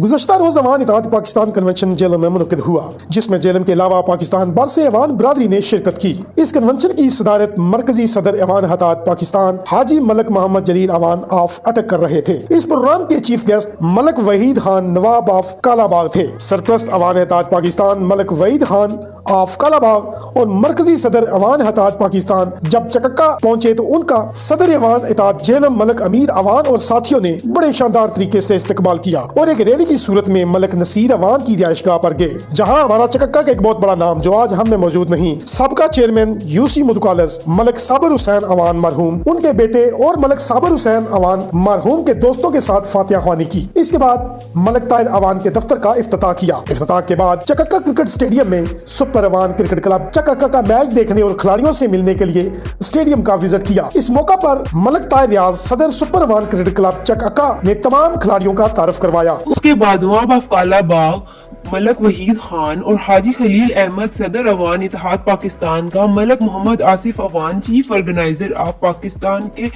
गुज़श्ता रोज Awan Ittehad Pakistan convention Jhelum में मुनक़िद हुआ, जिसमें जेलम के अलावा पाकिस्तान भर से अवान बरादरी ने शिरकत की। इस कन्वेंशन की सदारत मरकजी सदर अवान इत्तेहाद पाकिस्तान हाजी मलक मोहम्मद जलील अवान ऑफ अटक कर रहे थे। इस प्रोग्राम के chief guest Malik Waheed Khan Nawab of Kalabagh थे। सरप्रस्त अवान इत्तेहाद पाकिस्तान मलक वहीद खान ऑफ कालाबाग और मरकजी सदर अवान इत्तेहाद पाकिस्तान जब चकक्का पहुंचे तो उनका सदर अवान इत्तेहाद जेलम मलक अमीर अवान और साथियों ने बड़े शानदार तरीके से इस्तकबाल किया और एक रैली की सूरत में मलक नसीर अवान की रिहाइशगाह पर गए, जहां हमारा चकक्का का एक बहुत बड़ा नाम जो आज हम में मौजूद नहीं, सबका चेयरमैन यूसी मुदकालस मलक साबिर हुसैन अवान मरहूम, उनके बेटे और मलक साबिर हुसैन अवान मरहूम के दोस्तों के साथ फातिहा ख्वानी की। इसके बाद मलक ताहिर अवान के दफ्तर का इफ्तिताह किया। इफ्तिताह के बाद चकक्का क्रिकेट स्टेडियम में सुपर अवान क्रिकेट क्लब चकक्का का मैच देखने और खिलाड़ियों से मिलने के लिए स्टेडियम का विजिट किया। इस मौका पर मलक ताहिर रियाज सदर सुपर अवान क्रिकेट क्लब चकक्का ने तमाम खिलाड़ियों का तारुफ करवाया। उसके बाद नवाब ऑफ कालाबाग मलक वहीद खान और हाजी खलील अहमद सदर अवान इत्तेहाद पाकिस्तान का Malik Muhammad Asif Awan chief organizer of Pakistan के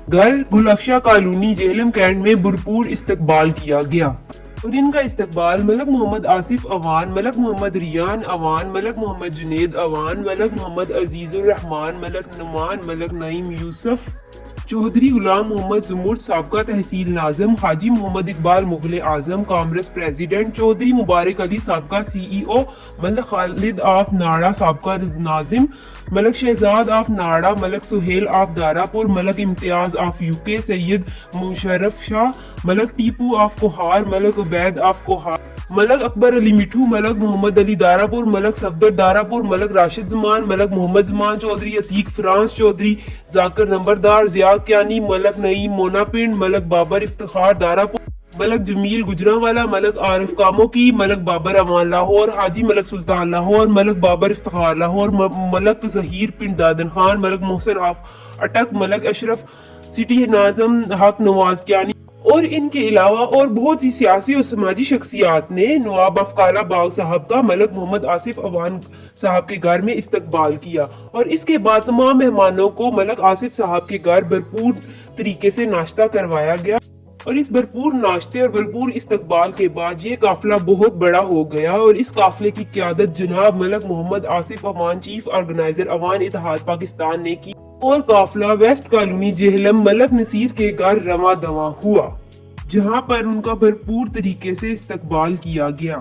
घर गुलफशा कॉलोनी जेहलम कैंट में भरपूर इस्तकबाल किया गया और इनका इस्तकबाल मलक मोहम्मद आसिफ अवान, मलक मोहम्मद रियान अवान, मलक मोहम्मद जुनेद अवान, मलक मोहम्मद अजीजुर रहमान, मलक नुमान, मलक नईम यूसुफ चौधरी, गुलाम मोहम्मद जमूर साबका तहसील नाज़िम, हाजी मोहम्मद इकबाल मुगल आजम कांग्रेस प्रेसिडेंट, चौधरी मुबारक अली साबका CEO, मलक खालिद ऑफ नाड़ा साबका Nazim, Malak Shahzad of Nara, Malik Suhail of Darapur, Malik Imtiaz of UK, Syed Musharraf Shah, Malik Tipu of Kohar, Malik Ubaid of Kohar, Malik Akbar Ali Mithu, Malik Muhammad Ali Darapur, Malik Safdar Darapur, Malik Rashid Zaman, Malik Muhammad Zaman Chaudhry, Atiq France Chaudhry, Zakir नंबरदार, जिया क्यानी, मलक नईम मोनापिंड, मलक बाबर इफ्तिखार दारापुर, मलक जमील गुजरावाला, मलक आरिफ कामोकी, मलक बाबर अमान लाहौर, हाजी मलक सुल्तान लाहौर, मलक बाबर इफ्तिखार लाहौर, मलक जहीर पिंड दादन खान, मलक मोहसिन ऑफ अटक, मलक अशरफ सिटी नाज़म हक नवाज क्यानी और इनके अलावा और बहुत सी सियासी और समाजी शख्सियात ने नवाब ऑफ कालाबाग साहब का मलक मोहम्मद आसिफ अवान साहब के घर में इस्तकबाल किया और इसके बाद तमाम मेहमानों को मलक आसिफ साहब के घर भरपूर तरीके से नाश्ता करवाया गया और इस भरपूर नाश्ते और भरपूर इस्तकबाल के बाद ये काफिला बहुत बड़ा हो गया और इस काफिले की क़यादत जनाब मलक मोहम्मद आसिफ अवान चीफ ऑर्गेनाइजर अवान इत्तेहाद पाकिस्तान ने की और काफिला वेस्ट कॉलोनी जेहलम मलक नसीर के घर रवा दवा हुआ, जहां पर उनका भरपूर तरीके से इस्तकबाल किया गया।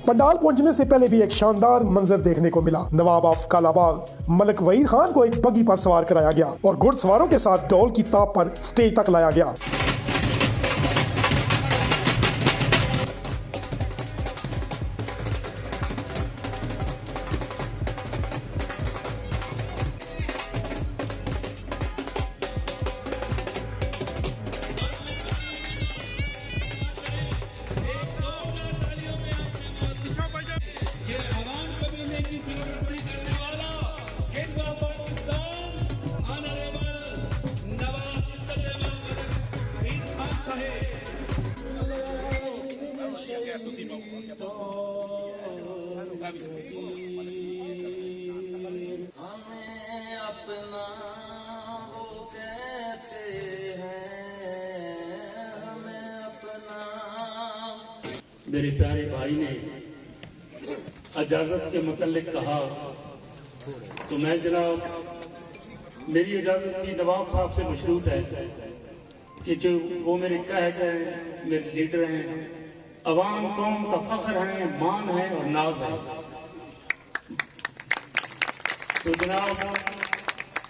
पंडाल पहुंचने से पहले भी एक शानदार मंजर देखने को मिला। नवाब ऑफ कालाबाग मलक वहीद खान को एक बगी पर सवार कराया गया और घुड़सवारों के साथ ढोल की ताप पर स्टेज तक लाया गया। मेरे प्यारे भाई ने इजाजत के मुतल्लिक कहा तो मैं जनाब मेरी इजाजत भी नवाब साहब से मशरूत है कि जो वो मेरे कहत हैं, मेरे लीडर हैं, अवाम कौम का फख्र है, मान है और नाज है। तो जनाब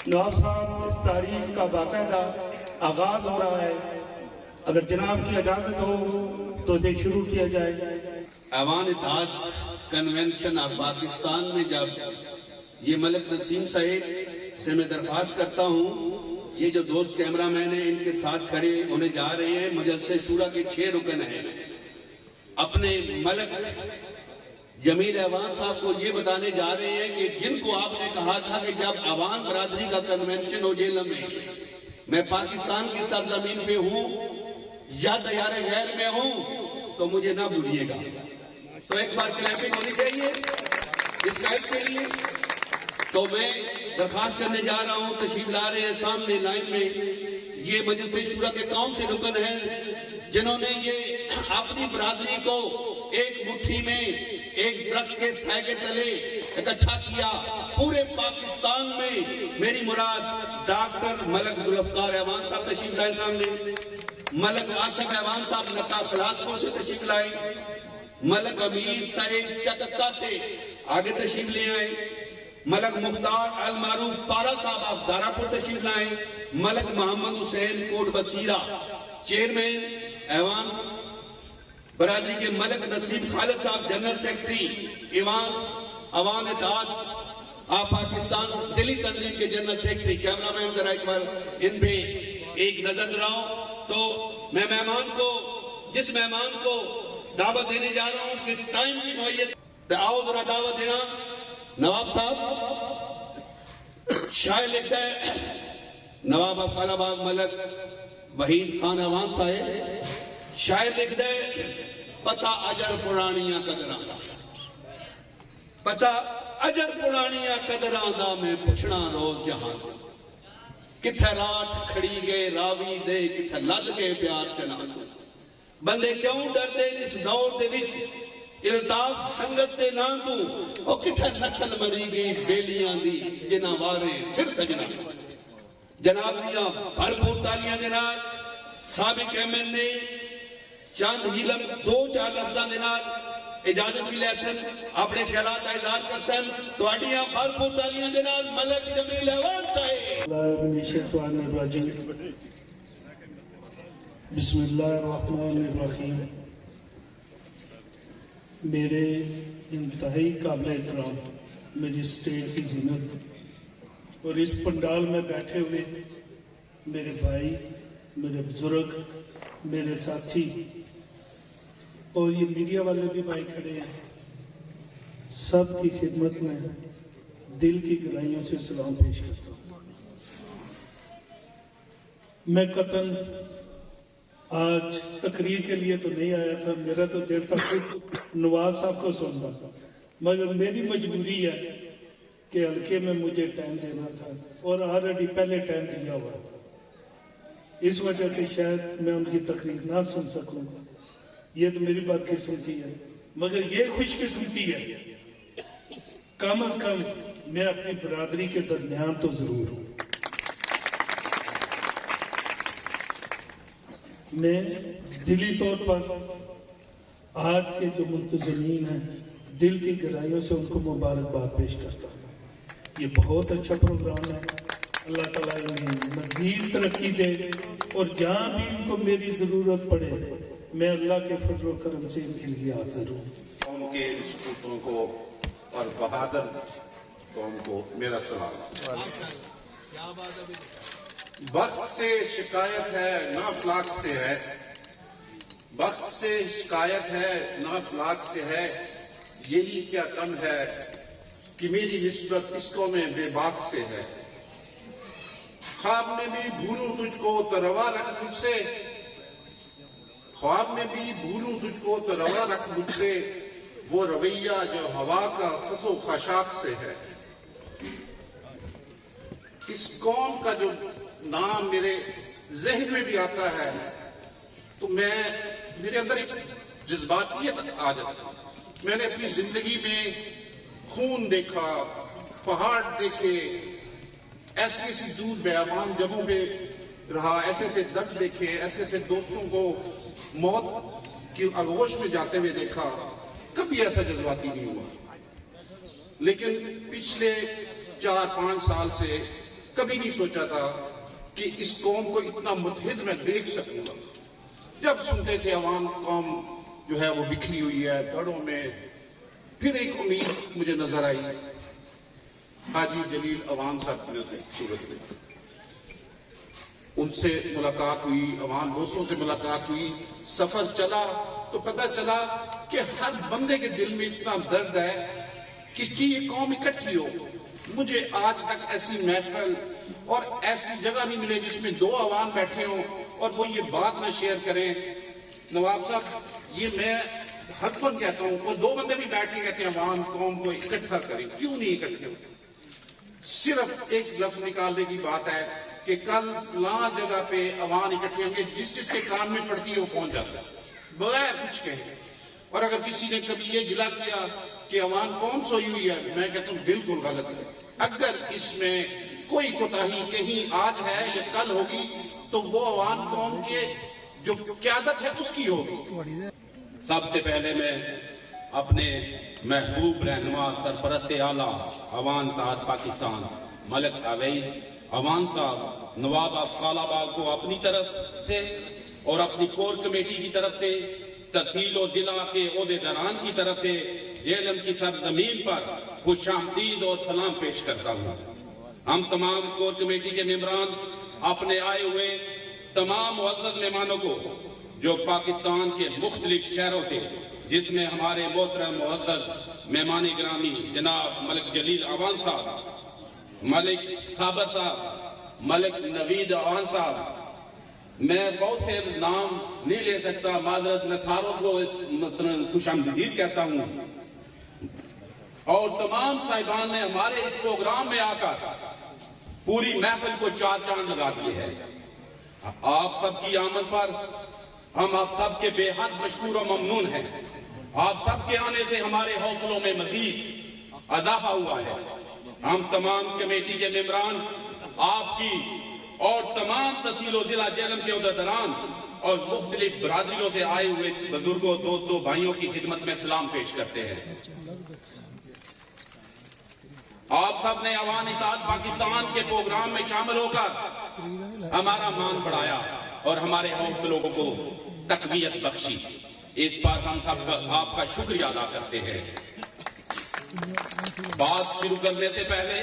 नवाब साहब इस तारीख का बाकायदा आगाज हो रहा है, अगर जनाब की इजाजत हो तो इसे शुरू किया जाए। अवान इत्तेहाद कन्वेंशन ऑफ पाकिस्तान में जब ये मलक नसीम साहिब से मैं दरख्वास्त करता हूँ, ये जो दोस्त कैमरा मैन है इनके साथ खड़े होने जा रहे हैं, मजलिस शूरा के 6 रुकन हैं, अपने मलक जमील अवान साहब को ये बताने जा रहे हैं कि जिनको आपने कहा था कि जब अवान बरादरी का कन्वेंशन हो जेल में, मैं पाकिस्तान की सरजमीन पे हूँ या तैयारे गैर में हूं तो मुझे ना भूलिएगा। तो एक बार क्लैपिंग होनी चाहिए इस कायद के लिए। तो मैं दरखास्त करने जा रहा हूं, तशरीफ ला रहे हैं सामने लाइन में یہ مجلس شورا کے قوم سے رکن ہیں جنہوں نے یہ اپنی برادری کو ایک مٹھی میں ایک درخت کے سائے کے تلے اکٹھا کیا. پورے پاکستان میں میری مراد ڈاکٹر ملک ذوالفقار ایوان صاحب تشریف لائے سامنے, ملک آصف ایوان صاحب نکا فلاسپور سے تشریف لائے, ملک امید صاحب چکتا سے آگے تشریف لے آئے, ملک مختار المعروف پارا صاحب آپ دارا پور تشریف لائے, ملک محمد حسین کوٹ بصیرہ چیئرمین ایوان برادری کے, ملک نصیب خالد صاحب جنرل سیکرٹری ایوان عوام اتحاد آپ پاکستان ضلعی تنظیم کے جنرل سیکرٹری. کیمرہ مین ذرا ایک بار ان پہ ایک نظر دراؤ. تو میں جس مہمان کو دعوت دینے جا رہا ہوں کہ ٹائم کی نوعیت آؤ ذرا دعوت دینا. نواب صاحب شاعر لکھتا ہے, نواب افعال آباد ملک وحید خان عوام صاحب شاعر لکھتا ہے, پتہ اجر پرانیاں قدراں دا, پتہ اجر پرانیاں قدراں دا میں پوچھنا روز جہان دا, کتھے رات کھڑی گئے راوی دے کتھے لد گئے پیار چنان دا, بندے کیوں ڈردے جس دور دے وچ الطاف سنگت دے نام تو, او کتھے نسل مری گئی بیلیاں دی جنہاں وارے سر سجنا. جناب دیاں بھرپور تالیاں دے نال سابق احمد نے چند ہی دو چار لفظاں دے نال اجازت بھی لے سن, اپنے خیالات کا اظہار کر سن. تہاڈیاں بھرپور تالیاں دے نال ملک جمیل ایوان صاحب. الشیطان الرجیم. بسم اللہ الرحمن الرحیم. میرے انتہائی قابل احترام میری اسٹیج کی زینت اور اس پنڈال میں بیٹھے ہوئے میرے بھائی, میرے بزرگ, میرے ساتھی اور یہ میڈیا والے بھی بھائی کھڑے ہیں, سب کی خدمت میں دل کی گہرائیوں سے سلام پیش کرتا ہوں. میں قطعاً آج تقریر کے لیے تو نہیں آیا تھا, میرا تو دل تھا خود نواب صاحب کو سننا, مگر میری مجبوری ہے کہ حلقے میں مجھے ٹائم دینا تھا اور آلریڈی پہلے ٹائم دیا ہوا تھا. اس وجہ سے شاید میں ان کی تقریر نہ سن سکوں. یہ تو میری بات قسمتی ہے, مگر یہ خوش قسمتی ہے کم از کم میں اپنی برادری کے درمیان تو ضرور ہوں. میں دلی طور پر آج کے جو منتظمین ہیں دل کی گہرائیوں سے ان کو مبارکباد پیش کرتا ہوں. یہ بہت اچھا پروگرام ہے, اللہ تعالیٰ انہیں مزید ترقی دے اور جہاں بھی ان کو میری ضرورت پڑے میں اللہ کے فضل و کرم سے ان کے لیے حاضر ہوں. قوم کے سپوتوں کو اور بہادر قوم کو میرا سلام. وقت سے شکایت ہے نہ فلاک سے ہے, وقت سے شکایت ہے نہ فلاک سے ہے, یہی کیا کم ہے کہ میری نسبت اس قوم بے باک سے ہے. خواب میں بھی بھولوں تجھ کو تو روا رکھ مجھ سے, خواب میں بھی بھولوں تجھ کو تو روا رکھ مجھ سے, وہ رویہ جو ہوا کا خس و خاشاک سے ہے. اس قوم کا جو نام میرے ذہن میں بھی آتا ہے تو میرے اندر ایک جذباتیت آ جاتی ہے. میں نے اپنی زندگی میں خون دیکھا, پہاڑ دیکھے, ایسی ایسی دور بیابان جگہوں پہ رہا, ایسے ایسے درد دیکھے, ایسے ایسے دوستوں کو موت کی آغوش میں جاتے ہوئے دیکھا. کبھی ایسا جذباتی نہیں ہوا, لیکن پچھلے 4-5 سال سے کبھی نہیں سوچا تھا کہ اس قوم کو اتنا متحد میں دیکھ سکوں گا. جب سنتے تھے عوام قوم جو ہے وہ بکھری ہوئی ہے دھڑوں میں, پھر ایک امید مجھے نظر آئی حاجی جلیل عوام صاحب کی صورت میں. ان سے ملاقات ہوئی, عوام دوستوں سے ملاقات ہوئی, سفر چلا تو پتہ چلا کہ ہر بندے کے دل میں اتنا درد ہے کہ یہ قوم اکٹھی ہو. مجھے آج تک ایسی محفل اور ایسی جگہ نہیں ملے جس میں 2 عوام بیٹھے ہوں اور وہ یہ بات نہ شیئر کریں. نواب صاحب یہ میں حتفاً کہتا ہوں, وہ 2 بندے بھی بیٹھ کے کہتے ہیں عوام قوم کو اکٹھا کریں. کیوں نہیں اکٹھے ہو؟ صرف ایک لفظ نکالنے کی بات ہے, کہ کل فلاں جگہ پہ عوام اکٹھے ہوں گے، جس جس کے کان میں پڑتی ہے وہ پہنچ جاتا ہے بغیر کچھ کہے. اور اگر کسی نے کبھی یہ گلا کیا کہ عوام کون سوئی ہوئی ہے، میں کہتا ہوں بالکل غلط ہے. اگر اس میں کوئی کوتاہی کہیں آج ہے یا کل ہوگی تو وہ عوام قوم کے جو قیادت ہے اس کی ہوگی. سب سے پہلے میں اپنے محبوب رہنما سرپرست اعلیٰ عوام اتحاد پاکستان ملک عوید عوام صاحب نواب افضال آباد کو اپنی طرف سے اور اپنی کور کمیٹی کی طرف سے، تحصیل و ضلع کے عہدیداران کی طرف سے جیلم کی سرزمین پر خوش آمدید اور سلام پیش کرتا ہوں. ہم تمام کور کمیٹی کے ممبران اپنے آئے ہوئے تمام معزز مہمانوں کو جو پاکستان کے مختلف شہروں سے، جس میں ہمارے محترم معزز مہمان گرامی جناب ملک جلیل عوان صاحب، ملک صابر صاحب، ملک نوید عوان صاحب، میں بہت سے نام نہیں لے سکتا، معذرت، میں ساروں کو خوش آمدید کہتا ہوں. اور تمام صاحبان نے ہمارے اس پروگرام میں آ کر پوری محفل کو چار چاند لگا دیے ہیں. آپ سب کی آمد پر ہم آپ سب کے بے حد مشکور و ممنون ہیں. آپ سب کے آنے سے ہمارے حوصلوں میں مزید اضافہ ہوا ہے. ہم تمام کمیٹی کے ممبران آپ کی اور تمام تحصیل و ضلع جیلم کے عہدیداران اور مختلف برادریوں سے آئے ہوئے بزرگوں، دوستوں، بھائیوں کی خدمت میں سلام پیش کرتے ہیں. آپ سب نے عوام اتحاد پاکستان کے پروگرام میں شامل ہو کر ہمارا مان بڑھایا اور ہمارے حوصلوں کو تقویت بخشی. اس پر ہم سب آپ کا شکریہ ادا کرتے ہیں. بات شروع کرنے سے پہلے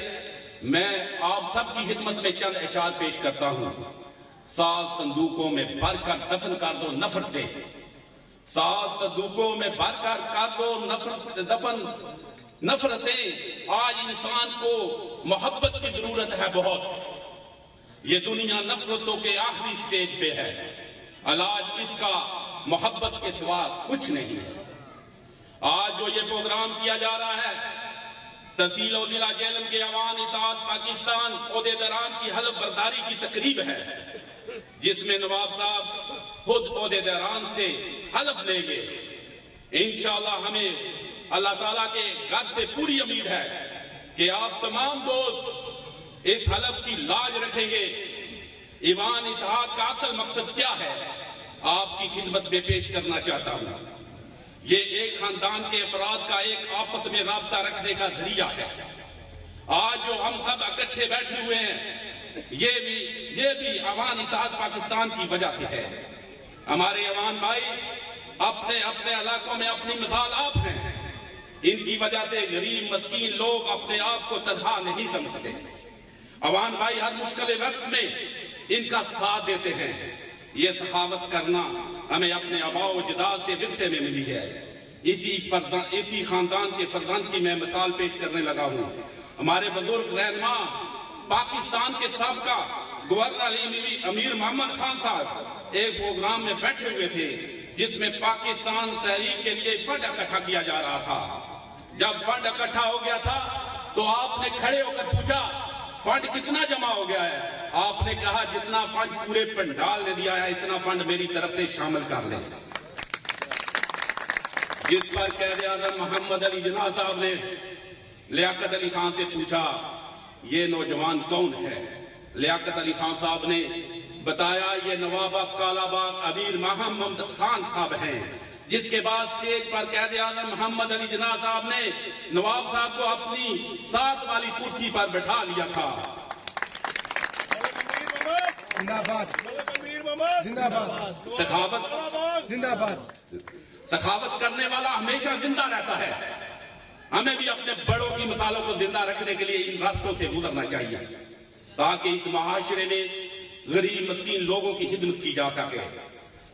میں آپ سب کی خدمت میں چند اشعار پیش کرتا ہوں. 7 صندوقوں میں بھر کر دفن کر دو نفرت سے، 7 صندوقوں میں بھر کر دو دفن نفرتیں. آج انسان کو محبت کی ضرورت ہے بہت. یہ دنیا نفرتوں کے آخری سٹیج پہ ہے. علاج اس کا محبت کے سوا کچھ نہیں ہے. آج جو یہ پروگرام کیا جا رہا ہے، تحصیل و ضلع جیلم کے عوام اتحاد پاکستان عہدیداران کی حلف برداری کی تقریب ہے، جس میں نواب صاحب خود عہدیداران سے حلف لیں گے. انشاءاللہ ہمیں اللہ تعالیٰ کے گھر سے پوری امید ہے کہ آپ تمام دوست اس حلف کی لاج رکھیں گے. ایوان اتحاد کا اصل مقصد کیا ہے آپ کی خدمت میں پیش کرنا چاہتا ہوں. یہ ایک خاندان کے افراد کا ایک آپس میں رابطہ رکھنے کا ذریعہ ہے. آج جو ہم سب اکٹھے بیٹھے ہوئے ہیں یہ بھی عوام اتحاد پاکستان کی وجہ سے ہے. ہمارے عوام بھائی اپنے اپنے علاقوں میں اپنی مثال آپ ہیں. ان کی وجہ سے غریب مسکین لوگ اپنے آپ کو تنہا نہیں سمجھتے. عوام بھائی ہر مشکل وقت میں ان کا ساتھ دیتے ہیں. یہ سخاوت کرنا ہمیں اپنے آباء و اجداد سے ورثے میں ملی ہے. اسی خاندان کے فرزند کی میں مثال پیش کرنے لگا ہوں. ہمارے بزرگ رہنما پاکستان کے سابقہ گورنر امیر محمد خان صاحب ایک پروگرام میں بیٹھے ہوئے تھے جس میں پاکستان تحریک کے لیے فنڈ اکٹھا کیا جا رہا تھا. جب فنڈ اکٹھا ہو گیا تھا تو آپ نے کھڑے ہو کر پوچھا فنڈ کتنا جمع ہو گیا ہے؟ آپ نے کہا جتنا فنڈ پورے پنڈال نے دیا ہے اتنا فنڈ میری طرف سے شامل کر لیں. جس پر قائد اعظم محمد علی جناح صاحب نے لیاقت علی خان سے پوچھا یہ نوجوان کون ہے؟ لیاقت علی خان صاحب نے بتایا یہ نواب افضال آباد امیر محمد خان صاحب ہیں. جس کے بعد اسٹیج پر قائد اعظم محمد علی جناح صاحب نے نواب صاحب کو اپنی ساتھ والی کرسی پر بٹھا لیا تھا. سخاوت کرنے والا ہمیشہ زندہ رہتا ہے. ہمیں بھی اپنے بڑوں کی مثالوں کو زندہ رکھنے کے لیے ان راستوں سے گزرنا چاہیے تاکہ اس معاشرے میں غریب مسکین لوگوں کی خدمت کی جا سکے.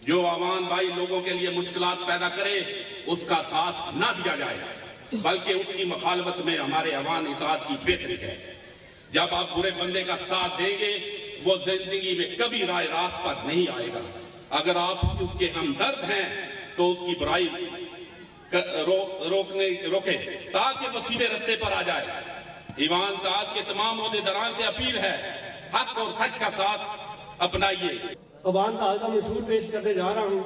جو عوام بھائی لوگوں کے لیے مشکلات پیدا کرے اس کا ساتھ نہ دیا جائے بلکہ اس کی مخالفت میں ہمارے عوام اتحاد کی بہتری ہے. جب آپ برے بندے کا ساتھ دیں گے وہ زندگی میں کبھی رائے راست پر نہیں آئے گا. اگر آپ اس کے ہمدرد ہیں تو اس کی برائی روکے تاکہ وہ سیدھے رستے پر آ جائے. ایوان اتحاد کے تمام عہدیداران سے اپیل ہے हक और सच का साथ अपनाइए। अवान का हल्का मंशूर पेश करने जा रहा हूँ।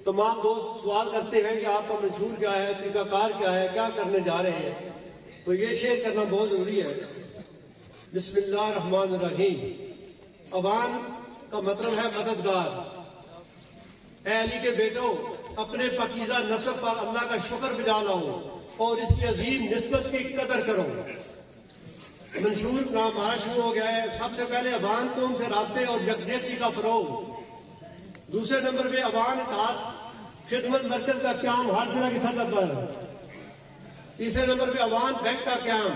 तमाम दोस्त सवाल करते हैं कि आपका मंशूर क्या है, तरीकाकार क्या है, क्या करने जा रहे हैं, तो ये शेयर करना बहुत जरूरी है। बिस्मिल्लाहिर्रहमानिर्रहीम। अवान का मतलब है मददगार। ऐ अली के बेटो, अपने पकीज़ा नस्ब पर अल्लाह का शुक्र बजा लाओ और इसकी अजीम निस्बत की कदर करो। मंशूर नाम हमारा शुरू हो गया है। सबसे पहले अवान कौम से राब्ते और यकजहती का फरोग। दूसरे नंबर पे अवान इत्तेहाद खिदमत मरकज का क्याम हर जिला की सतह पर। तीसरे नंबर पे अवान बैंक का क्याम।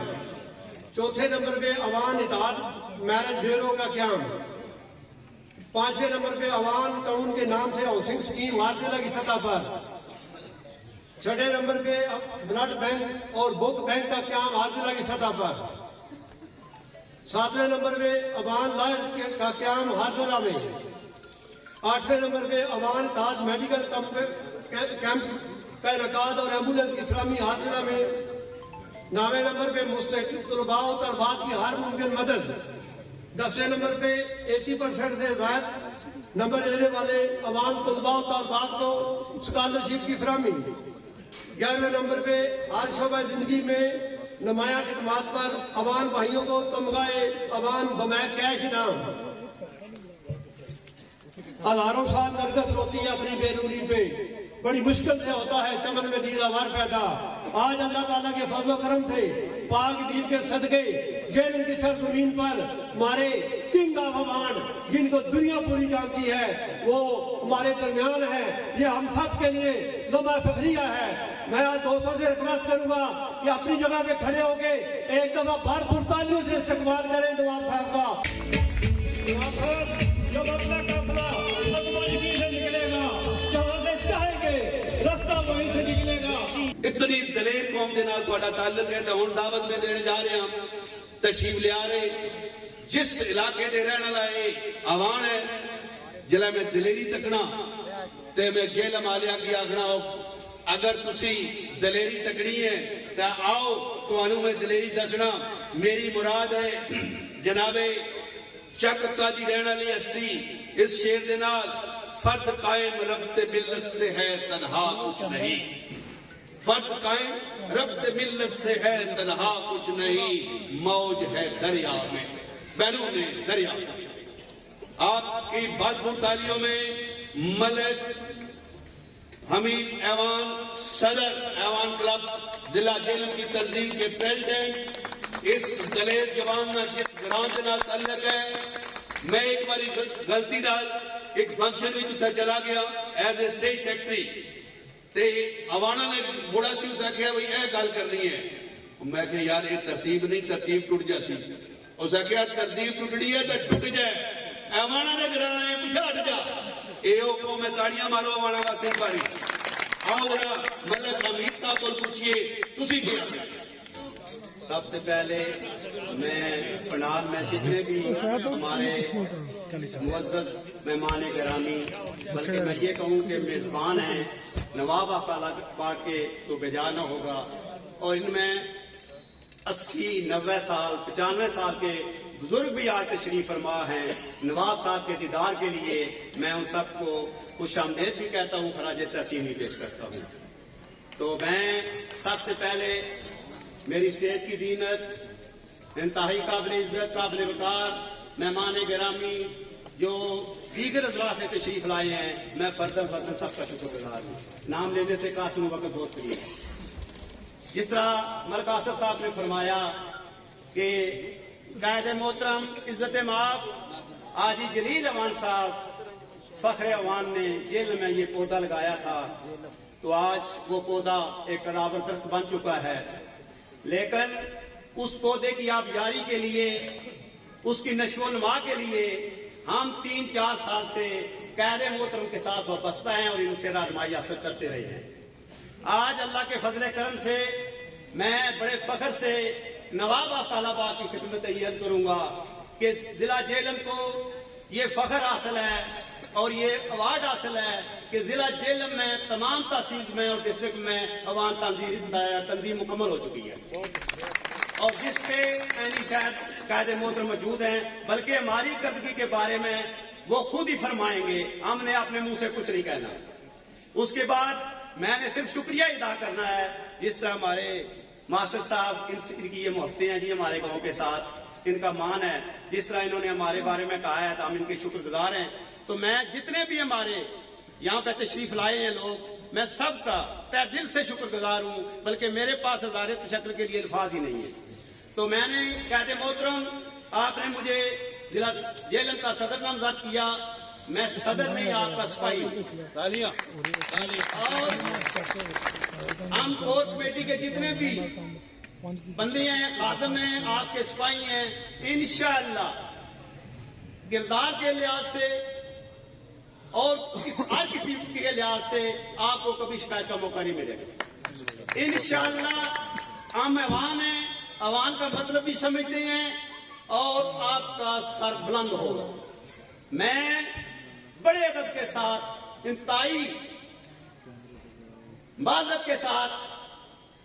चौथे नंबर पे अवान इत्तेहाद मैरिज ब्यूरो का क्याम। पांचवें नंबर पे अवान टाउन के नाम से हाउसिंग स्कीम हर जिला की सतह पर। छठे नंबर पे ब्लड बैंक और बुक बैंक का क्याम हर जिला की सतह पर। सातवें नंबर पे अवान लाइफ का क्याम हर जिला में। आठवें नंबर पे अवान ताज मेडिकल कैंप्स का इनकाद और एम्बुलेंस की फराहमी हर जिला में। 9वें नंबर पे मुस्तहिक तलबा और तलबात की हर मुमकिन मदद। 10वें नंबर पे 80% से ज्यादा नंबर लेने वाले अवान तलबा और तलबात को स्कॉलरशिप की फराहमी। 11वें नंबर पे हर शोबा जिंदगी में नुमाया खिदमात पर अवान भाइयों को तमगाए अवान बमैक कैश इनाम। हजारों साल नरगस रोती है अपनी बेरूरी पे, बड़ी मुश्किल से होता है चमन में दीदावर पैदा। आज अल्लाह ताला के फजल करम से पाक दीन के सदके जेल की सरजमीन पर हमारे किंग ऑफ अवान, जिनको दुनिया पूरी जानती है, वो हमारे दरमियान है। ये हम सब के लिए लम्हा फखरिया है। मैं आज दोस्तों से रिक्वेस्ट करूंगा कि अपनी जगह पे खड़े होके एक दफा भरपूर तालियों से इस्तकबाल करें नवाब साहब का। नवाब साहब, जब अपना काफिला अगवाई से निकलेगा, जहां से चाहेंगे रास्ता वहीं से निकलेगा। इतनी दलेर कौम के नाल तुहाडा ताल्लुक है तो हुण दावत में देने जा रहे हैं, तशरीफ लिया रहे। जिस इलाके दे रहने वाला है अवान है, जिला में दलेरी तकना ते मैं जेल मालिया की आखना, अगर तुसी दलेरी तकनी है तो आओ तुहानू मैं दलेरी दसना। मेरी मुराद है जनाबे चक कादी रहने वाली हस्ती इस शेर दे नाल, फर्द कायम रब्ते मिल्लत से है तन्हा कुछ नहीं। फर्द कायम रब्ते मिल्लत से है तन्हा कुछ नहीं, मौज है दरिया में बैरून दरिया। आपकी भरपूर तालियों में मलिक हमीद ऐवान, सदर ऐवान क्लब जिला जेलम की तंजीम के प्रेसिडेंट, इस दलेर जवान में जिस ग्राम के नाल ताल्लुक है। मैं एक बार गलती नाल एक फंक्शन में उत्थे चला गया एज ए स्टेज सेक्रेटरी, ते अवाना ने बड़ा सी उस आख्या भाई यह गल करनी है। मैं कहा यार ये तरतीब नहीं, तरतीब टुट जासी। उस आख्या तरतीब टुटनी है तो टुट जाए, अवाना ने गिराना है पिछे हट जा। एओ को मैं ताड़ियां मारो अवाना वास्ते एक बारी। आओ जरा मलिक हमीद साहब को पूछिए तुसी क्या। सबसे पहले मैं पंडाल में जितने भी हमारे मुअज़्ज़ज़ मेहमान गिरामी, बल्कि मैं ये कहूँ कि मेज़बान हैं, नवाब अकाला पाक के तो बेजा न होगा। और इनमें 80, 90 साल, 95 साल के बुजुर्ग भी आज तशरीफ फरमा हैं। नवाब साहब के दीदार के लिए मैं उन सबको खुश आमदेद भी कहता हूँ, खराज तहसीन भी पेश करता हूँ। तो मैं सबसे पहले मेरी स्टेज की जीनत, इंतहाई काबिल इज्जत, काबिल वकार मेहमान गिरामी जो दीगर अजला से तशरीफ लाए हैं, मैं फर्दन सबका शुक्रगुजार हूँ। नाम लेने से कासिम वक्त बहुत करीब। जिस तरह मलिक आसिफ साहब ने फरमाया कि कायदे मोहतरम इज्जत माब आजी जलील अवान साहब फखरे अवान ने जेल में ये पौधा लगाया था, तो आज वो पौधा एक कदावर दरख्त बन चुका है। लेकिन उस पौधे की आबजारी के लिए, उसकी नशोनुमा के लिए हम 3-4 साल से कायदे मोहतरम के साथ वाबस्ता हैं और इनसे रहनुमाई हासिल करते रहे हैं। आज अल्लाह के फजल करम से मैं बड़े फख्र से नवाब अकालाबाद की खिदमत अर्ज करूंगा कि जिला जेलम को ये फख्र हासिल है और ये अवार्ड हासिल है कि जिला जेलम में तमाम तहसील में और डिस्ट्रिक्ट में अवान तंजीम मुकम्मल हो चुकी है और जिस पे शायद قائد मोहतरम मौजूद हैं, बल्कि हमारी कर्दगी के बारे में वो खुद ही फरमाएंगे, हमने अपने मुंह से कुछ नहीं कहना। उसके बाद मैंने सिर्फ शुक्रिया अदा करना है, जिस तरह हमारे मास्टर साहब इनकी ये मोहब्बतें हैं जी हमारे गांव के साथ, इनका मान है, जिस तरह इन्होंने हमारे बारे में कहा है तो हम इनके शुक्रगुजार हैं। तो मैं जितने भी हमारे यहाँ पे तशरीफ लाए हैं लोग, मैं सबका तहे दिल से शुक्रगुजार हूँ, बल्कि मेरे पास हज़ारे तशक्कुर के लिए अल्फाज ही नहीं है। तो मैंने कहते मोहतरम, आपने मुझे जिला जेलम का सदर नामजद किया, मैं सदर नहीं आपका सिपाही हूँ। और हम कोर कमेटी के जितने भी बंदे हैं, खादम हैं, आपके सिपाही हैं, इंशाअल्लाह किरदार के लिहाज से और हर किसी के लिहाज से आपको कभी शिकायत का मौका नहीं मिलेगा। इंशाअल्लाह हम अवान हैं, अवान का मतलब भी समझते हैं और आपका सर बुलंद होगा। मैं बड़े अदब के साथ, इंतहाई माजरत के साथ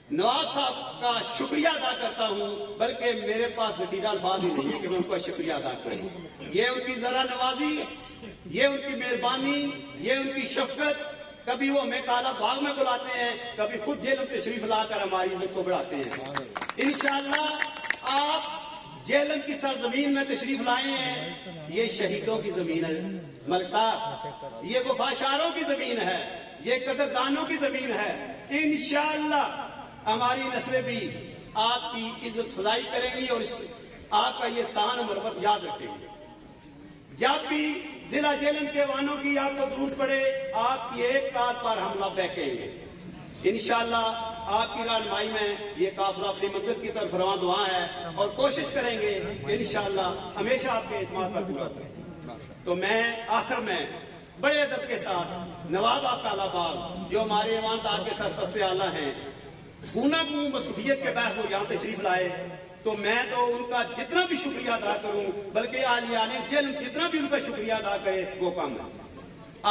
नवाब साहब का शुक्रिया अदा करता हूं, बल्कि मेरे पास ज़ख़ीरा अल्फाज ही नहीं है कि मैं उनका शुक्रिया अदा करूं। ये उनकी जरा नवाजी, ये उनकी मेहरबानी, ये उनकी शफकत, कभी वो हमें काला बाग में बुलाते हैं, कभी खुद जेल में तशरीफ लाकर हमारी इज्जत को बढ़ाते हैं। इंशाअल्लाह आप जेलम की सरजमीन में तशरीफ लाए हैं, ये शहीदों की जमीन है मलिक साहब, ये वफाशारों की जमीन है, ये कदरदानों की जमीन है। इंशाअल्लाह हमारी नस्लें भी आपकी इज्जत फजाई करेंगी और आपका ये शान और मरबत याद रखेंगे। जब भी जिला जेलम के वानों की आपको जरूरत पड़े, आपकी एक कार पर हमला फेंकेंगे। इंशाअल्लाह आपकी रहनुमाई में ये काफिला अपनी मंजिल की तरफ रवां दुआ है और कोशिश करेंगे इंशाअल्लाह हमेशा आपके एतमाद का पूरा करें। तो मैं आखिर में बड़े अदब के साथ नवाब आप कालाबाग, जो हमारे ईमान ताज के सरपरस्त आला हैं, गुनागू मसरूफियत के बहस वो यहाँ तशरीफ लाए, तो मैं तो उनका जितना भी शुक्रिया अदा करूं, बल्कि आलियाने जेल जितना भी उनका शुक्रिया अदा करे वो कम है।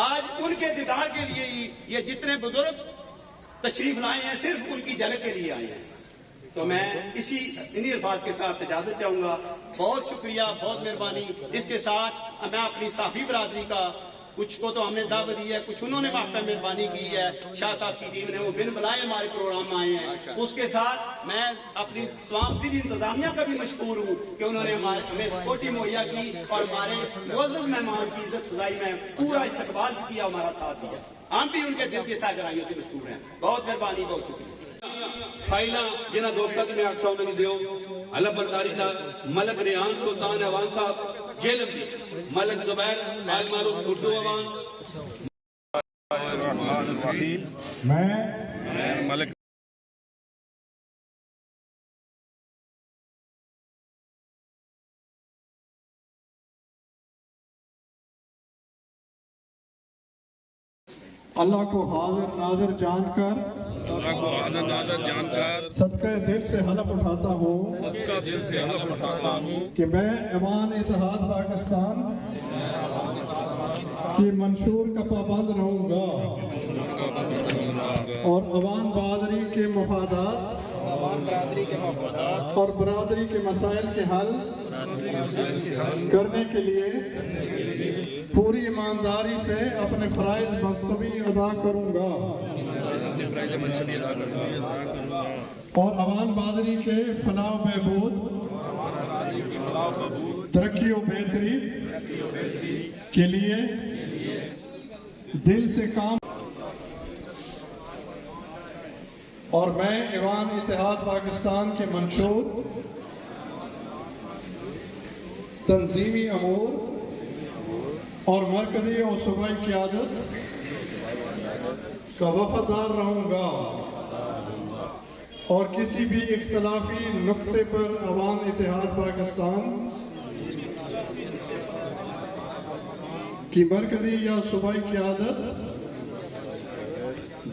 आज उनके दीदार के लिए ही ये जितने बुजुर्ग तशरीफ लाए हैं, सिर्फ उनकी झलक के लिए आए हैं। तो मैं इन्हीं अल्फाज के साथ इजाजत चाहूंगा। बहुत शुक्रिया, बहुत मेहरबानी। इसके साथ मैं अपनी साफी बरादरी का, कुछ को तो हमने दावत दी है, कुछ उन्होंने आप पे मेहरबानी की है, शाह साहब की टीम ने, वो बिन बुलाए हमारे प्रोग्राम में आए हैं। उसके साथ मैं अपनी तमाम ज़िली इंतजामिया का भी मशकूर हूँ कि उन्होंने हमें सिक्योरिटी मुहैया की और हमारे मुअज़्ज़ज़ मेहमान की इज्जत फज़ाई में पूरा इस्तकबाल भी किया, हमारा साथ दिया। हम भी उनके दिल की गहराइयों से मशकूर हैं। बहुत मेहरबानी, बहुत शुक्रिया। फाइला जिन्हें दोस्तों की मैं आखसा उन्हें दियो अल्लाह बरदारी था मलक रियान सुल्तान अवान साहब जेल में, मलक जुबैर आल मारूफ उर्दू अवान। मैं मलक अल्लाह को हाजिर नाजर जानकर सदका दिल से हलफ उठाता हूँ कि मैं अवान इत्तेहाद पाकिस्तान की मंशूर का पाबंद रहूँगा और अवान बरादरी के मफादात और बरादरी के मसाइल के हल करने के लिए पूरी ईमानदारी से अपने फ़राइज़ मस्तवी अदा करूँगा और अवान बरादरी के फलाह बहबूद, तरक्की और बेहतरी के लिए दिल से काम। और मैं ईवान इत्तेहाद पाकिस्तान के मंशूर तंजीमी अमूर और मरकजी और सूबाई क़यादत का वफादार रहूँगा और किसी भी इख्तलाफी नुक्ते पर अवान इत्तेहाद पाकिस्तान की मरकजी या सूबाई क़यादत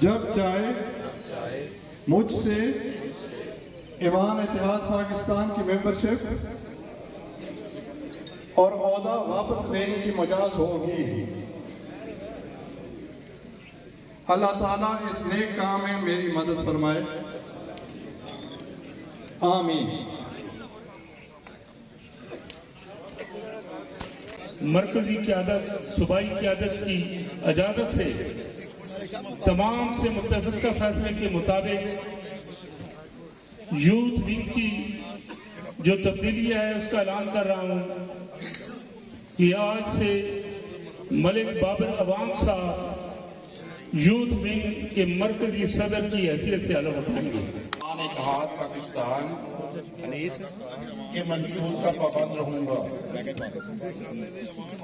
जब चाहे मुझसे ईवान इत्तेहाद पाकिस्तान की मेंबरशिप और ओहदा वापस लेने की मजाज होगी। अल्लाह ताला इस नेक काम में मेरी मदद फरमाए, आमीन। مرکزی قیادت صوبائی قیادت کی اجازت سے تمام سے متفقہ فیصلے کے مطابق یوتھ ونگ کی جو تبدیلی ہے اس کا اعلان کر رہا ہوں کہ آج سے ملک بابر اوان صاحب یوتھ ونگ کے مرکزی صدر کی حیثیت سے علم اٹھائیں گے۔ اتحاد پاکستان کے منشور کا پابند رہوں گا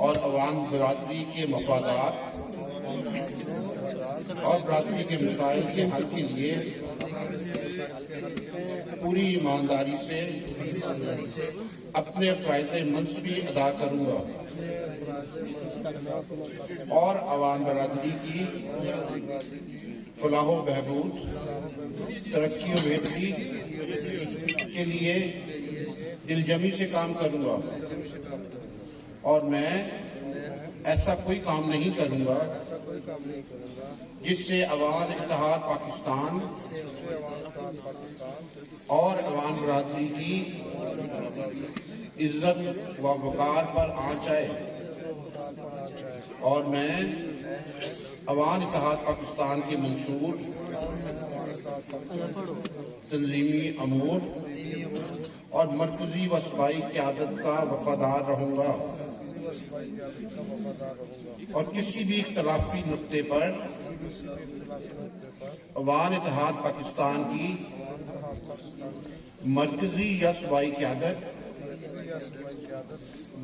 اور عوام برادری کے مفادات اور برادری کے مسائل کے حل کے لیے پوری ایمانداری سے اپنے فرائض منصبی ادا کروں گا اور عوام برادری کی فلاح و بہبود، ترقی و بہتری کے لیے دلجمی سے کام کروں گا، اور میں ایسا کوئی کام نہیں کروں گا جس سے عوام اتحاد پاکستان اور عوام برادری کی عزت و وقار پر آنچ آئے، اور میں عوام اتحاد پاکستان کے منشور، تنظیمی امور اور مرکزی و صوبائی قیادت کا وفادار رہوں گا، اور کسی بھی اختلافی نقطے پر عوام اتحاد پاکستان کی مرکزی یا صوبائی قیادت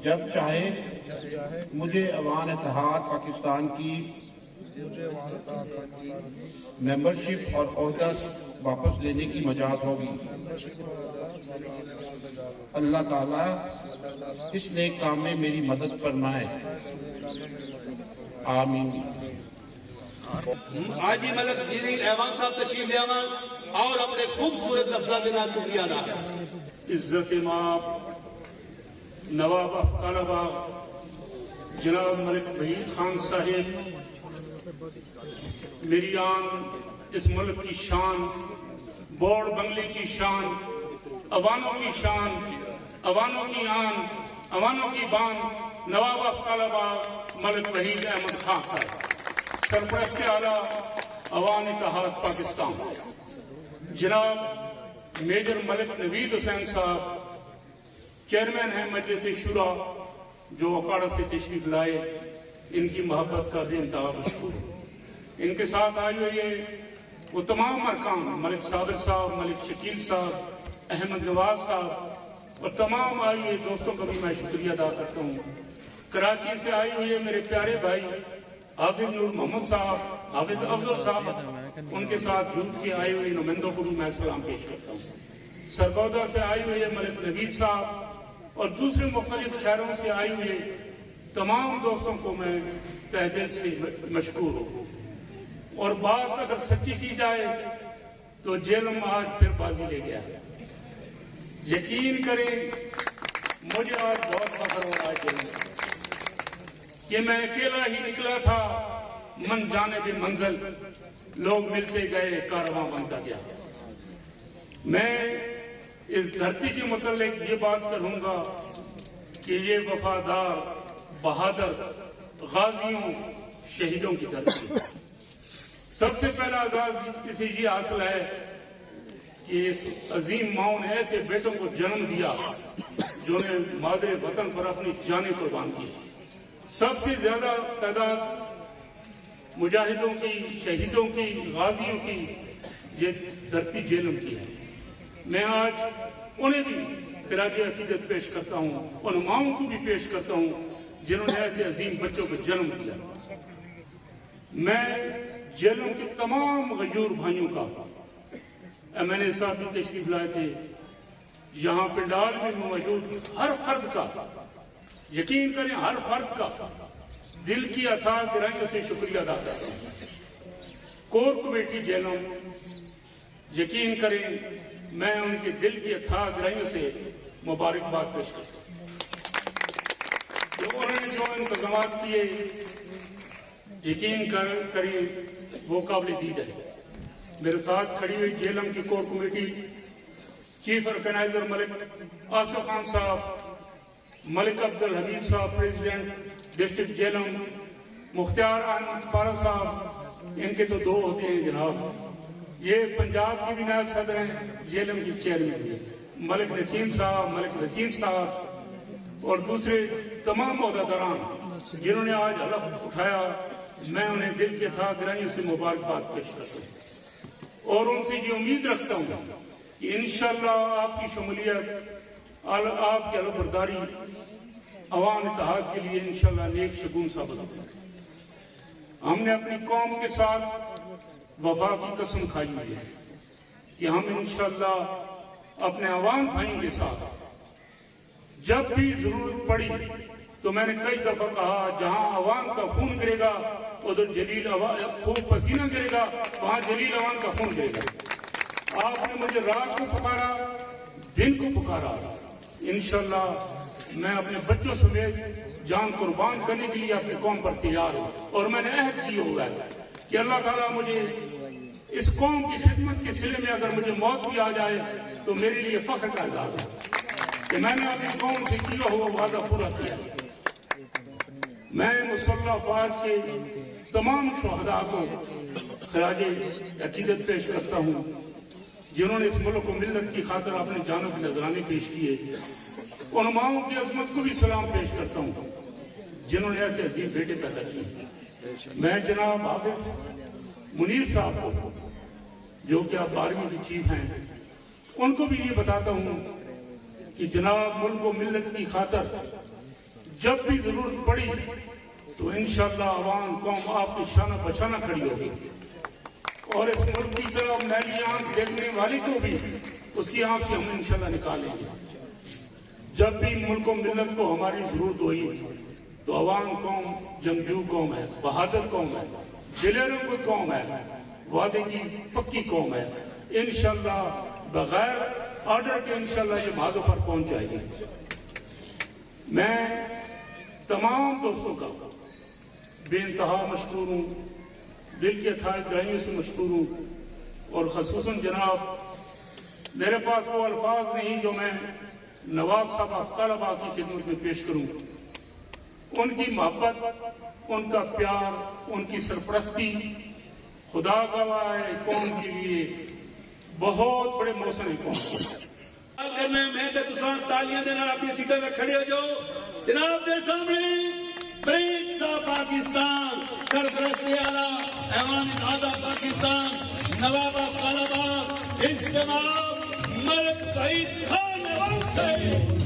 جب چاہے مجھے عوام اتحاد پاکستان کی ممبرشپ اور عہدہ واپس لینے کی مجاز ہوگی۔ اللہ تعالیٰ اس نیک کام میں میری مدد فرمائے، آمین۔ آج ہی ملک جلیل ایوان صاحب تشریف لے آواں اور اپنے خوبصورت لفظات کے نام شکریہ ادا کریں۔ عزت مآب نواب طلبہ جناب ملک وحید خان صاحب، میری آن اس ملک کی شان، بورڈ بنگلے کی شان، عوانوں کی شان، عوانوں کی آن، عوانوں کی بان، نواب طلبہ ملک وحید احمد خان صاحب، سرپرست اعلیٰ عوام اتحاد پاکستان جناب میجر ملک نوید حسین صاحب، چیئرمین ہیں مجلس شورا جو اکاڑا سے تشریف لائے، ان کی محبت کا بے انتہا مشکور۔ ان کے ساتھ آئے ہوئے وہ تمام ارکان، ملک صابر صاحب، ملک شکیل صاحب، احمد نواز صاحب اور تمام آئے ہوئے دوستوں کا بھی میں شکریہ ادا کرتا ہوں۔ کراچی سے آئے ہوئے میرے پیارے بھائی حافظ نور محمد صاحب، حافظ افضل صاحب، ان کے ساتھ جھوٹ کے آئے ہوئے نمائندوں کو بھی میں سلام پیش کرتا ہوں۔ سرگودا سے آئے ہوئے ملک نوید صاحب اور دوسرے مختلف شہروں سے آئے ہوئے تمام دوستوں کو میں تہ دل سے مشکور ہوں۔ اور بات اگر سچی کی جائے تو جیلم آج پھر بازی لے گیا۔ یقین کریں مجھے آج بہت فخر ہو رہا ہے کہ میں اکیلا ہی نکلا تھا، من جانب منزل، لوگ ملتے گئے، کارواں بنتا گیا۔ میں اس دھرتی کے متعلق یہ بات کروں گا کہ یہ وفادار، بہادر غازیوں، شہیدوں کی دھرتی ہے۔ سب سے پہلا آغاز اسے یہ حاصل ہے کہ اس عظیم ماں نے ایسے بیٹوں کو جنم دیا جو نے مادر وطن پر اپنی جانیں قربان کی۔ سب سے زیادہ تعداد مجاہدوں کی، شہیدوں کی، غازیوں کی یہ دھرتی جیلم کی ہے۔ میں آج انہیں بھی خراج عقیدت پیش کرتا ہوں، ان ماؤں کو بھی پیش کرتا ہوں جنہوں نے ایسے عظیم بچوں کو جنم دیا۔ میں جیلوں کے تمام غیور بھائیوں کا، میں نے صاحب بھی تشریف لائے تھے، یہاں پنڈال میں موجود ہر فرد کا، یقین کریں ہر فرد کا دل کی اتھاہ گہرائیوں سے شکریہ ادا کرتا ہوں۔ کور کمیٹی جیلوں، یقین کریں میں ان کے دل کی اتھاہ گہرائیوں سے مبارکباد پیش کرتا ہوں۔ انہوں نے جو انتظامات کیے یقین کریں وہ قابل دید ہے۔ میرے ساتھ کھڑی ہوئی جیلم کی کور کمیٹی، چیف آرگنائزر ملک آصف خان صاحب، मलिक अब्दुल हमीद साहब प्रेसिडेंट डिस्ट्रिक्ट जेलम, मुख्तार अहमद पारा साहब, इनके तो 2 होते हैं जनाब। ये पंजाब की भी नायब सदर हैं, जेलम की चेयरमैन भी, मलिक नसीम साहब, मलिक वसीम साहब और दूसरे तमाम अहदेदारान जिन्होंने आज हलफ उठाया, मैं उन्हें दिल के था गहराइयों से मुबारकबाद पेश करता हूँ और उनसे ये उम्मीद रखता हूँ कि इंशाअल्लाह आपकी शमूलियत, आपकी अलबरदारी अवाम इत्तेहाद के लिए इंशाअल्लाह नेक शगुन साबित होगा। हमने अपनी कौम के साथ वफा की कसम खाई हुई है कि हम इंशाअल्लाह अपने अवाम भाइयों के साथ जब भी जरूरत पड़ी, तो मैंने कई दफा कहा, जहां अवाम का खून गिरेगा उधर जलील खूब पसीना गिरेगा, वहां जलील अवाम का खून गिरेगा। आपने मुझे रात को पुकारा, दिन को पुकारा, इंशाअल्लाह मैं अपने बच्चों समेत जान कुर्बान करने के लिए अपनी कौम पर तैयार हूं और मैंने अहद किया हुआ है कि अल्लाह ताला मुझे इस कौम की खिदमत के सिले में अगर मुझे मौत भी आ जाए तो मेरे लिए फख्र का इज़हार है कि मैंने अपनी कौम से किया हुआ वादा पूरा किया। मैं मुसल्ला फौज के तमाम शहदा को खराज अकीदत पेश करता हूँ जिन्होंने इस मुल्क को मिल्लत की खातिर अपने जानों के नजराने पेश किए। उन माओं की अजमत को भी सलाम पेश करता हूँ जिन्होंने ऐसे अजीब बेटे पैदा किए। मैं जनाब हाफिज मुनीर साहब को, जो कि आप 12वीं की चीफ हैं, उनको भी ये बताता हूँ कि जनाब मुल्क को मिल्लत की खातिर जब भी जरूरत पड़ी तो इंशाअल्लाह अवाम कौम आपकी शाना बशाना खड़ी होगी और इस मुल्क की तरफ मैली आंख देखने वाली को भी उसकी आंख की हम इंशाअल्लाह निकालेंगे। जब भी मुल्क को मिल्लत को हमारी जरूरत हुई तो अवाम कौम जंगजू कौम है, बहादुर कौम है, दिलेरों की कौम है, वादे की पक्की कौम है। इंशाअल्लाह बगैर ऑर्डर के इंशाअल्लाह ये भागों पर पहुंच जाएगी। मैं तमाम दोस्तों का बेइंतहा मशकूर हूँ, दिल के था गहराइयों से मशकूर हूँ और खसूसन जनाब मेरे पास वो अल्फाज नहीं जो मैं नवाब साहब अफ्तालाबाद की खिदमत में पेश करूँ। उनकी मोहब्बत, उनका प्यार, उनकी सरपरस्ती खुदा गवाह है कौम के लिए बहुत बड़े मौसम है कौम करना मैं तो तुसां तालियां दे नाल अपनी सीटां ते खड़े हो जाओ। जनाब दे सामने प्रेम सा पाकिस्तान, सरपरस्त आला ऐवान आदा पाकिस्तान, नवाब अफ्तालाबाद, इस जनाब मलिक वहीद खान नवाब साहब।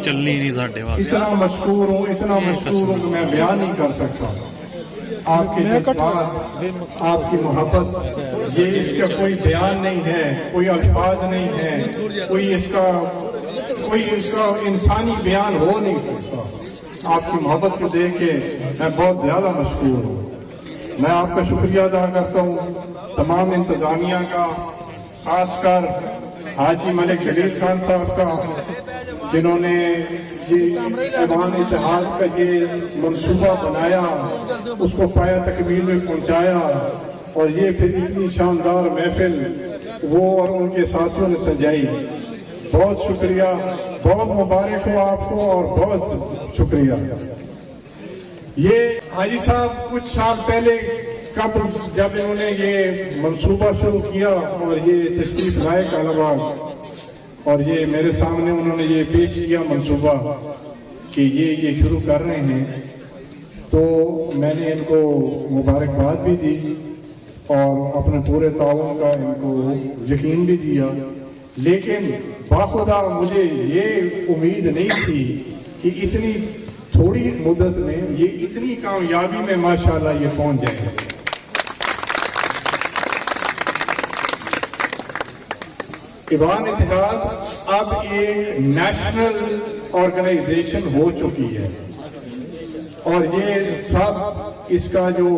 चलनी नहीं साढ़े इतना मशहूर हूँ, इतना मशहूर हूँ कि मैं बयान नहीं कर सकता। आपके जज्बात, आपकी मोहब्बत, ये इसका कोई बयान नहीं है, कोई अल्फाज नहीं है, कोई इसका इंसानी बयान हो नहीं सकता। आपकी मोहब्बत को देख के मैं बहुत ज्यादा मशहूर हूँ। मैं आपका शुक्रिया अदा करता हूँ तमाम इंतजामिया का, खासकर हाजी मलिक जलील खान साहब का, जिन्होंने ऐवान इत्तेहाद का ये मंसूबा बनाया, उसको पाया तकमील में पहुंचाया और ये फिर इतनी शानदार महफिल वो और उनके साथियों ने सजाई। बहुत शुक्रिया, बहुत मुबारक हो आपको और बहुत शुक्रिया। ये हाजी साहब कुछ साल पहले जब इन्होंने ये मंसूबा शुरू किया और ये तशरीफ लाए कालाबाग और ये मेरे सामने उन्होंने ये पेश किया मंसूबा कि ये शुरू कर रहे हैं, तो मैंने इनको मुबारकबाद भी दी और अपने पूरे ताउन का इनको यकीन भी दिया। लेकिन बाखुदा मुझे ये उम्मीद नहीं थी कि इतनी थोड़ी मुद्दत में ये इतनी कामयाबी में माशाल्लाह ये पहुंच जाएंगे। ईवान इत्तेहाद अब एक नेशनल ऑर्गेनाइजेशन हो चुकी है और ये सब इसका जो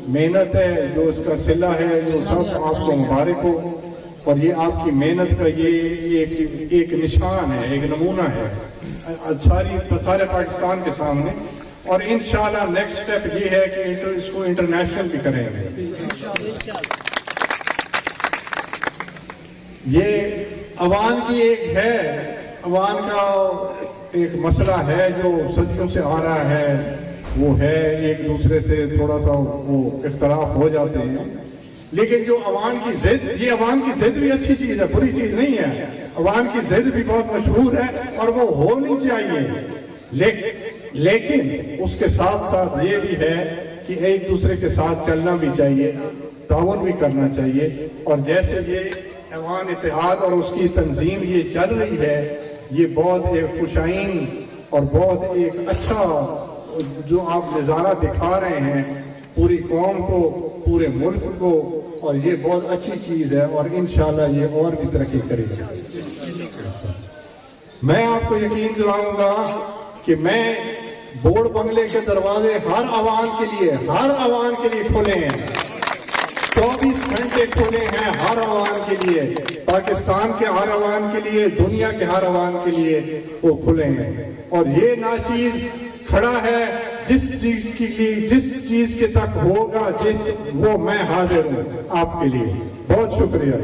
मेहनत है, जो इसका सिला है, जो सब आपको मुबारक हो। और ये आपकी मेहनत का ये एक निशान है, एक नमूना है सारे पाकिस्तान के सामने। और इंशाल्लाह नेक्स्ट स्टेप ये है कि इसको इंटरनेशनल भी करेंगे। ये अवान की एक है, अवान का एक मसला है जो सदियों से आ रहा है, वो है एक दूसरे से थोड़ा सा वो इख्तलाफ हो जाते हैं, लेकिन जो अवान की जिद, ये अवान की जिद भी अच्छी चीज है, बुरी चीज नहीं है। अवान की जिद भी बहुत मशहूर है और वो होनी चाहिए, लेकिन उसके साथ साथ ये भी है कि एक दूसरे के साथ चलना भी चाहिए, ताउन भी करना चाहिए। और जैसे ये अवान इत्तेहाद और उसकी तंजीम ये चल रही है, ये बहुत एक खुशाइन और बहुत एक अच्छा जो आप नज़ारा दिखा रहे हैं पूरी कौम को, पूरे मुल्क को, और ये बहुत अच्छी चीज़ है और इंशाल्लाह ये और भी तरक्की करेगी। मैं आपको यकीन दिलाऊंगा कि मैं बोर्ड बंगले के दरवाजे हर आवाम के लिए खुले हैं, 24 घंटे खुले हैं हर आवाम के लिए, पाकिस्तान के हर आवाम के लिए, दुनिया के हर आवाम के लिए वो खुले हैं। और ये नाचीज खड़ा है जिस चीज के तक होगा वो मैं हाजिर हूं आपके लिए। बहुत शुक्रिया।